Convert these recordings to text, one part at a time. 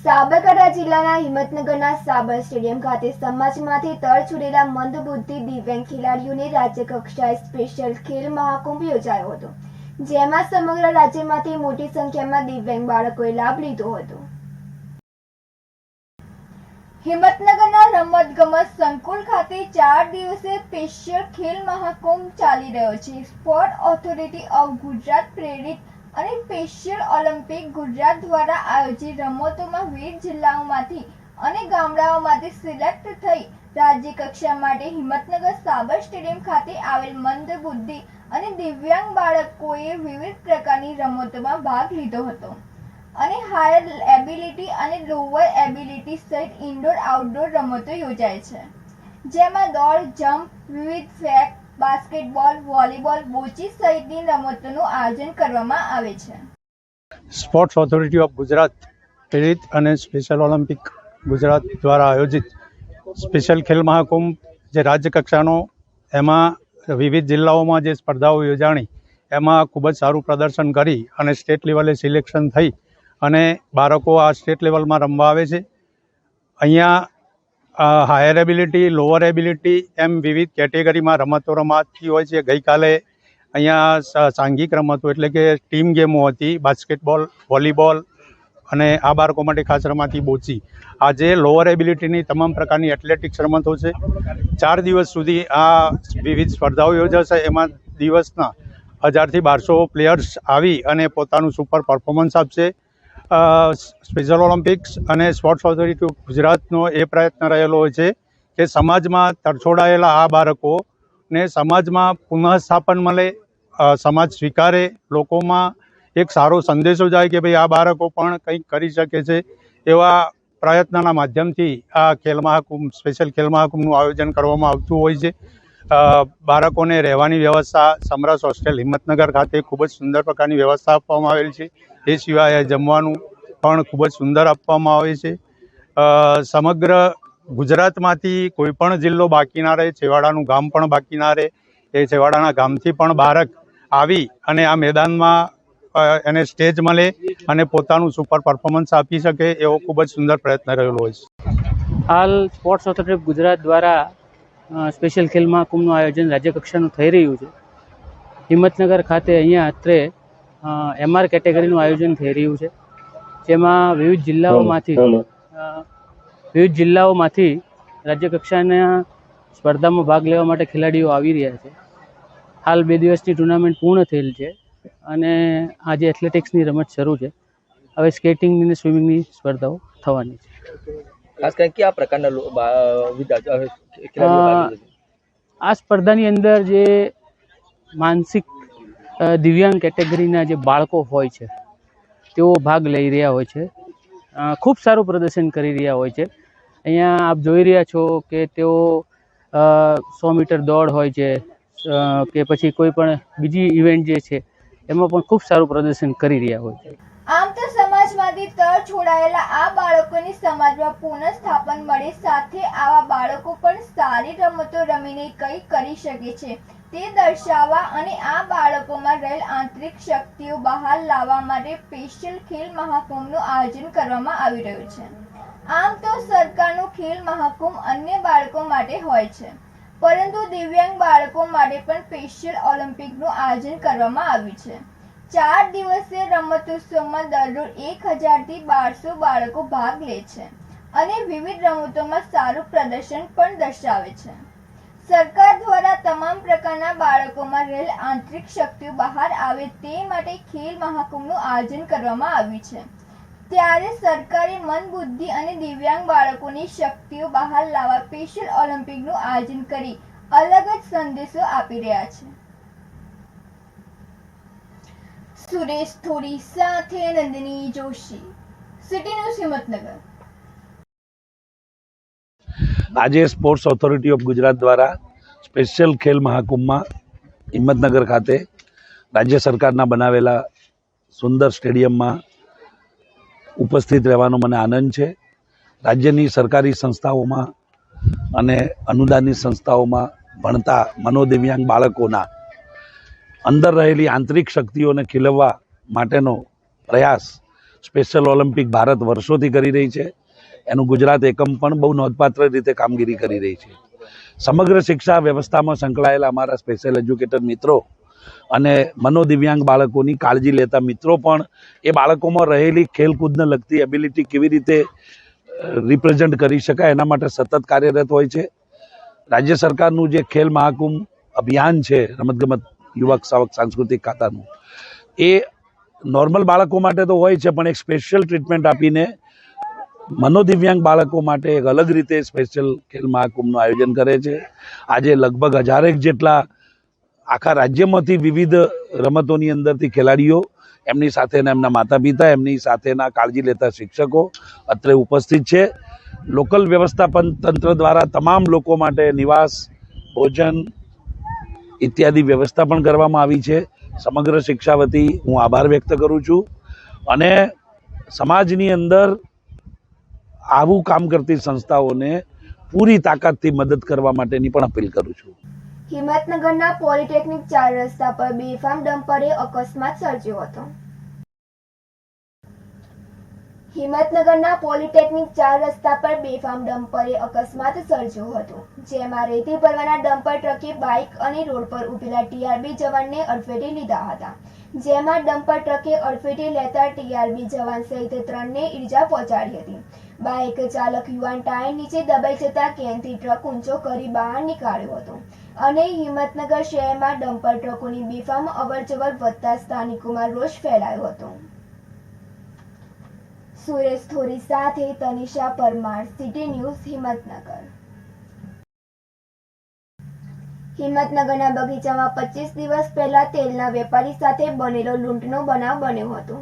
સાબરકાંઠા જિલ્લાના હિંમતનગરના સાબર સ્ટેડિયમ ખાતે સમાજમાંથી તર છોડેલા મંદબુદ્ધિ દિવ્યાંગ ખેલાડીઓને રાજ્ય કક્ષાએ સ્પેશિયલ ખેલ મહાકુંભ યોજાયો હતો, જેમાં સમગ્ર રાજ્યમાંથી મોટી સંખ્યામાં દિવ્યાંગ બાળકોએ લાભ લીધો હતો. હિંમતનગરના રમતગમત સંકુલ ખાતે 4 દિવસીય સ્પેશિયલ ખેલ મહાકુંભ ચાલી રહ્યો છે. સ્પોર્ટ ઓથોરિટી ઓફ ગુજરાત પ્રેરિત અને સ્પેશિયલ ઓલિમ્પિક ગુજરાત દ્વારા આયોજિત રમતોમાં વિવિધ જિલ્લાઓમાંથી અને ગામડાઓમાંથી સિલેક્ટ થઈ રાજ્ય કક્ષા માટે હિંમતનગર સાબર સ્ટેડિયમ ખાતે આવેલ મંદબુદ્ધિ અને દિવ્યાંગ બાળકોએ વિવિધ પ્રકારની રમતોમાં ભાગ લીધો હતો અને હાયર એબિલિટી અને લોઅર એબિલિટી સહિત ઇન્ડોર આઉટડોર રમતો યોજાય છે, જેમાં દોડ, જમ્પ, વિવિધ ફેક, બાસ્કેટબોલ, વોલીબોલ, બોચી સહિતની રમતોનું આયોજન કરવામાં આવે છે. સ્પોર્ટ્સ ઓથોરિટી ઓફ ગુજરાત પ્રેરિત અને સ્પેશિયલ ઓલિમ્પિક ગુજરાત દ્વારા આયોજિત સ્પેશિયલ ખેલ મહાકુંભ જે રાજ્ય કક્ષાનો, એમાં વિવિધ જિલ્લાઓમાં જે સ્પર્ધાઓ યોજાણી એમાં ખૂબ જ સારું પ્રદર્શન કરી અને સ્ટેટ લેવલે સિલેક્શન થઈ અને બાળકો આ સ્ટેટ લેવલમાં રમવા આવે છે. અહીંયા હાયર એબિલિટી, લોઅર એબિલિટી એમ વિવિધ કેટેગરીમાં રમતો રમાતી હોય છે. ગઈકાલે અહીંયા સાંઘિક રમતો એટલે કે ટીમ ગેમો હતી, બાસ્કેટબોલ, વોલીબોલ અને આ બાળકો માટે ખાસ રમાતી બોચી. આજે લોઅર એબિલિટીની તમામ પ્રકારની એથ્લેટિક્સ રમતો છે. 4 દિવસ સુધી આ વિવિધ સ્પર્ધાઓ યોજાશે. એમાં દિવસના 1000 થી 1200 પ્લેયર્સ આવી અને પોતાનું સુપર પરફોર્મન્સ આપશે. સ્પેશિયલ ઓલિમ્પિક્સ અને સ્પોર્ટ્સ ઓથોરિટી ઓફ ગુજરાતનો એ પ્રયત્ન રહેલો હોય છે કે સમાજમાં તરછોડાયેલા આ બાળકોને સમાજમાં પુનઃસ્થાપન મળે, સમાજ સ્વીકારે, લોકોમાં એક સારો સંદેશો જાય કે ભાઈ આ બાળકો પણ કંઈક કરી શકે છે. એવા પ્રયત્નના માધ્યમથી આ ખેલ મહાકુંભ, સ્પેશિયલ ખેલ મહાકુંભનું આયોજન કરવામાં આવતું હોય છે. બાળકોને રહેવાની વ્યવસ્થા સમરસ હોસ્ટેલ હિંમતનગર ખાતે ખૂબ જ સુંદર પ્રકારની વ્યવસ્થા આપવામાં આવેલ છે. એ સિવાય જમવાનું પણ ખૂબ જ સુંદર આપવામાં આવે છે. સમગ્ર ગુજરાતમાંથી કોઈ પણ જિલ્લો બાકી ના રહે, છેવાડાનું ગામ પણ બાકી ના રહે. એ છેવાડાના ગામથી પણ બાળક આવી અને આ મેદાનમાં એને સ્ટેજ મળે અને પોતાનું સુપર પરફોર્મન્સ આપી શકે એવો ખૂબ જ સુંદર પ્રયત્ન રહેલો હોય છે. હાલ સ્પોર્ટ્સ ઓથોરિટી ઓફ ગુજરાત દ્વારા સ્પેશિયલ ખેલ મહાકુંભનું આયોજન રાજ્ય કક્ષાનું થઈ રહ્યું છે. હિંમતનગર ખાતે અહીંયા અત્રે MR કેટેગરીનું આયોજન થઈ રહ્યું છે, જેમાં વિવિધ જિલ્લાઓમાંથી રાજ્ય કક્ષાના સ્પર્ધામાં ભાગ લેવા માટે ખેલાડીઓ આવી રહ્યા છે. હાલ 2 દિવસની ટુર્નામેન્ટ પૂર્ણ થયેલ છે અને આજે એથ્લેટિક્સની રમત શરૂ છે. હવે સ્કેટિંગની અને સ્વિમિંગની સ્પર્ધાઓ થવાની છે. ખાસ કરીને કયા પ્રકારના આ સ્પર્ધાની અંદર જે માનસિક દિવ્યાંગ કેટેગરીના જે બાળકો હોય છે તેઓ ભાગ લઈ રહ્યા હોય છે. ખૂબ સારું પ્રદર્શન કરી રહ્યા હોય છે. અહીંયા આપ જોઈ રહ્યા છો કે તેઓ 100 મીટર દોડ હોય છે કે પછી કોઈ પણ બીજી ઇવેન્ટ જે છે એમાં પણ ખૂબ સારું પ્રદર્શન કરી રહ્યા હોય છે. આમ તો સમાજમાંથી તર છોડાયેલા આ બાળકોની સમાજમાં પુનઃસ્થાપન મળે, સાથે આવા બાળકો પણ સારી રમતો રમીને કંઈક કરી શકે છે તે દર્શાવવા અને આ બાળકોમાં રહેલ આંતરિક શક્તિઓ બહાર લાવવા માટે સ્પેશિયલ ખેલ મહાકુંભનું આયોજન કરવામાં આવી રહ્યું છે. આમ તો સરકારનું ખેલ મહાકુંભ અન્ય બાળકો માટે હોય છે, પરંતુ દિવ્યાંગ બાળકો માટે પણ સ્પેશિયલ ઓલિમ્પિકનું આયોજન કરવામાં આવ્યું છે. 4 દિવસીય રમતોત્સવમાં દરરોજ 1000 થી 1200 બાળકો ભાગ લે છે અને વિવિધ રમતોમાં સારું પ્રદર્શન પણ દર્શાવે છે. સરકાર દ્વારા તમામ પ્રકારના બાળકોમાં રહેલ આંતરિક શક્તિઓ બહાર આવે તે માટે ખેલ મહાકુંભનું આયોજન કરવામાં આવ્યું છે. ત્યારે સરકારે મંદબુદ્ધિ અને દિવ્યાંગ બાળકોની શક્તિઓ બહાર લાવવા સ્પેશિયલ ઓલિમ્પિકનું આયોજન કરી અલગ જ સંદેશો આપી રહ્યા છે. સુરેશ થોડી સાથે નંદિની જોશી, સિટી ન્યૂઝ હિંમતનગર. આજે સ્પોર્ટ્સ ઓથોરિટી ઓફ ગુજરાત દ્વારા સ્પેશિયલ ખેલ મહાકુંભમાં હિંમતનગર ખાતે રાજ્ય સરકારના બનાવેલા સુંદર સ્ટેડિયમમાં ઉપસ્થિત રહેવાનો મને આનંદ છે. રાજ્યની સરકારી સંસ્થાઓમાં અને અનુદાનિત સંસ્થાઓમાં ભણતા મનોદિવ્યાંગ બાળકોના અંદર રહેલી આંતરિક શક્તિઓને ખીલવવા માટેનો પ્રયાસ સ્પેશિયલ ઓલિમ્પિક ભારત વર્ષોથી કરી રહી છે. એનું ગુજરાત એકમ પણ બહુ નોંધપાત્ર રીતે કામગીરી કરી રહી છે. સમગ્ર શિક્ષા વ્યવસ્થામાં સંકળાયેલા અમારા સ્પેશિયલ એજ્યુકેટર મિત્રો અને મનોદિવ્યાંગ બાળકોની કાળજી લેતા મિત્રો પણ એ બાળકોમાં રહેલી ખેલકૂદને લગતી એબિલિટી કેવી રીતે રિપ્રેઝેન્ટ કરી શકાય એના માટે સતત કાર્યરત હોય છે. રાજ્ય સરકારનું જે ખેલ મહાકુંભ અભિયાન છે, રમતગમત યુવક સાંસ્કૃતિક ખાતાનું, એ નોર્મલ બાળકો માટે તો હોય છે, પણ એક સ્પેશિયલ ટ્રીટમેન્ટ આપીને મનોદિવ્યાંગ બાળકો માટે એક અલગ રીતે સ્પેશિયલ ખેલ મહાકુંભનું આયોજન કરે છે. આજે લગભગ 1000 જેટલા આખા રાજ્યમાંથી વિવિધ રમતોની અંદરથી ખેલાડીઓ, એમની સાથેના એમના માતા પિતા, એમની સાથેના કાળજી લેતા શિક્ષકો અત્રે ઉપસ્થિત છે. લોકલ વ્યવસ્થાપન તંત્ર દ્વારા તમામ લોકો માટે નિવાસ, ભોજન ઇત્યાદિ વ્યવસ્થા પણ કરવામાં આવી છે. સમગ્ર શિક્ષા વતી હું આભાર વ્યક્ત કરું છું અને સમાજની અંદર આવું કામ કરતી સંસ્થાઓને પૂરી તાકાતથી મદદ કરવા માટેની પણ અપીલ કરું છું. હિંમતનગરના પોલિટેકનિક 4 રસ્તા પર બેફામ ડમ્પરે અકસ્માત સર્જ્યો હતો. હિંમતનગરના પોલિટેકનિક 4 રસ્તા પર બેફામ ડમ્પરે અકસ્માત સર્જ્યો હતો, જેમાં રેતી ભરવાના ડમ્પર ટ્રકે બાઇક અને રોડ પર ઉભેલા ટીઆરબી જવાનને અડફેટે લીધા હતા, જેમાં ડમ્પર ટ્રકે અડફેટે લેતા ટીઆરબી જવાન સહિત 3ને ઈજા પહોંચાડી હતી. બાઇક ચાલક યુવાન ટાયર નીચે દબાઈ જતા કેનથી ટ્રક ઊંચો કરી બહાર નીકાળ્યો હતો અને હિંમતનગર શહેરમાં ડમ્પર ટ્રકોની બેફામ અવરજવર વધતા સ્થાનિકોમાં રોષ ફેલાયો હતો. સુરેશ થોરી સાથે તનિષા પરમાર, સિટી ન્યૂઝ, હિંમતનગર. હિંમતનગરના બગીચામાં 25 દિવસ પહેલા તેલના વેપારી સાથે બનેલો લૂંટનો બનાવ બન્યો હતો.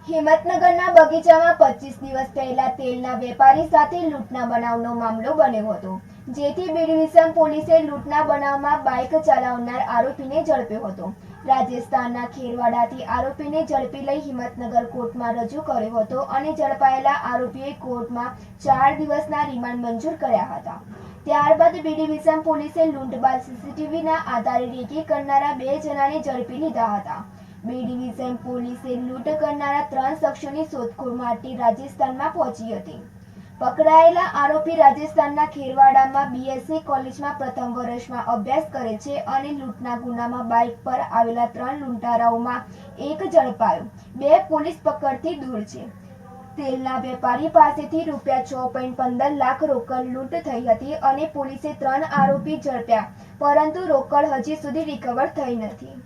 હિંમતનગરના બગીચામાં 25 દિવસ પહેલા તેલના વેપારી સાથે લૂંટના બનાવનો મામલો બન્યો હતો, જેથી બી ડિવિઝન પોલીસે લૂંટના બનાવમાં બાઇક ચલાવનાર આરોપીને ઝડપ્યો હતો. રાજસ્થાનના ખેરવાડાથી આરોપીને ઝડપી લઈ હિંમતનગર કોર્ટમાં રજૂ કર્યો હતો અને ઝડપાયેલા આરોપીએ કોર્ટમાં 4 દિવસના રિમાન્ડ મંજૂર કર્યા હતા. ત્યારબાદ બી ડિવિઝન પોલીસે લૂંટ બાદ સીસીટીવીના આધારે રેકી કરનારા 2 જણાને ઝડપી લીધા હતા. બી ડિવિઝન પોલીસે લૂંટ કરનારા 3 શખ્સોની શોધખોળ માટે રાજસ્થાનમાં પહોંચી હતી. પકડાયેલા આરોપી રાજસ્થાનના ખેરવાડામાં બીએસસી કોલેજમાં પ્રથમ વર્ષમાં અભ્યાસ કરે છે અને લૂંટના ગુનામાં બાઇક પર આવેલા 3 લૂંટારાઓમાં 1 ઝડપાયો, 2 પોલીસ પકડથી દૂર છે. તેલના વેપારી પાસેથી ₹6.15 લાખ રોકડ લૂંટ થઈ હતી અને પોલીસે 3 આરોપી ઝડપ્યા, પરંતુ રોકડ હજી સુધી રિકવર થઈ નથી.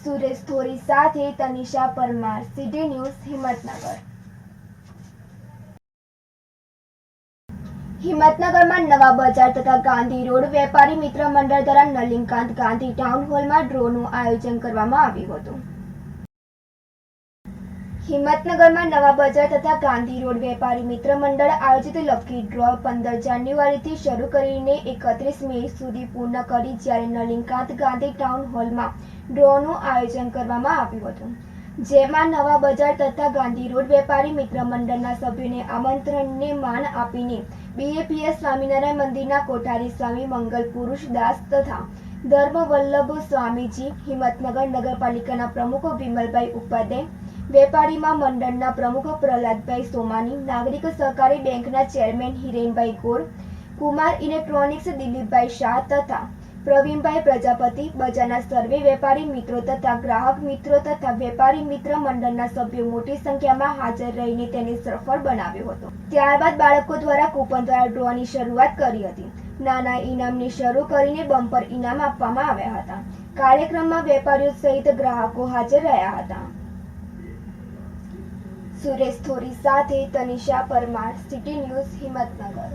સુરેશ થોરી સાથે તનિષા પરમાર, સિટી ન્યૂઝ, હિંમતનગર. હિંમતનગરમાં નવા બજાર તથા ગાંધી રોડ વેપારી મિત્ર મંડળ દ્વારા નલિનકાંત ગાંધી ટાઉન હોલમાં ડ્રોનું આયોજન કરવામાં આવ્યું હતું. હિંમતનગરમાં નવા બજાર તથા ગાંધી રોડ વેપારી મિત્ર મંડળ આયોજિત લકી ડ્રો 15 જાન્યુઆરીથી શરૂ કરીને 31 મે સુધી પૂર્ણ કરી, જ્યારે નલિનકાંત ગાંધી ટાઉન હોલમાં ડ્રોનું આયોજન કરવામાં આવ્યું હતું, જેમાં નવા બજાર તથા ગાંધી રોડ વેપારી મિત્ર મંડળના સભ્યોને આમંત્રણને માન આપીને બીએપીએસ સ્વામિનારાયણ મંદિરના કોઠારી સ્વામી મંગલ પુરુષ દાસ તથા ધર્મવલ્લભ સ્વામીજી, હિંમતનગર નગરપાલિકાના પ્રમુખ વિમલભાઈ ઉપાધ્યાય, વેપારીમાં મંડળના પ્રમુખ પ્રહલાદભાઈ સોમાની, નાગરિક સહકારી બેંકના ચેરમેન હિરેનભાઈ ગોર, કુમાર ઇલેક્ટ્રોનિક્સ દિલીપભાઈ શાહ તથા પ્રવીણભાઈ પ્રજાપતિ, બજારના સર્વે વેપારી મિત્રો તથા ગ્રાહક મિત્રો તથા વેપારી મિત્ર મંડળના સભ્યો મોટી સંખ્યામાં હાજર રહીને તેને સફળ બનાવ્યો હતો. ત્યારબાદ બાળકો દ્વારા કૂપન દ્વારા ડ્રોની શરૂઆત કરી હતી. નાના ઇનામની શરૂ કરીને બમ્પર ઇનામ આપવામાં આવ્યા હતા. કાર્યક્રમમાં વેપારીઓ સહિત ગ્રાહકો હાજર રહ્યા હતા. સુરેશ થોરી સાથે તનિષા પરમાર, સિટી ન્યૂઝ, હિંમતનગર.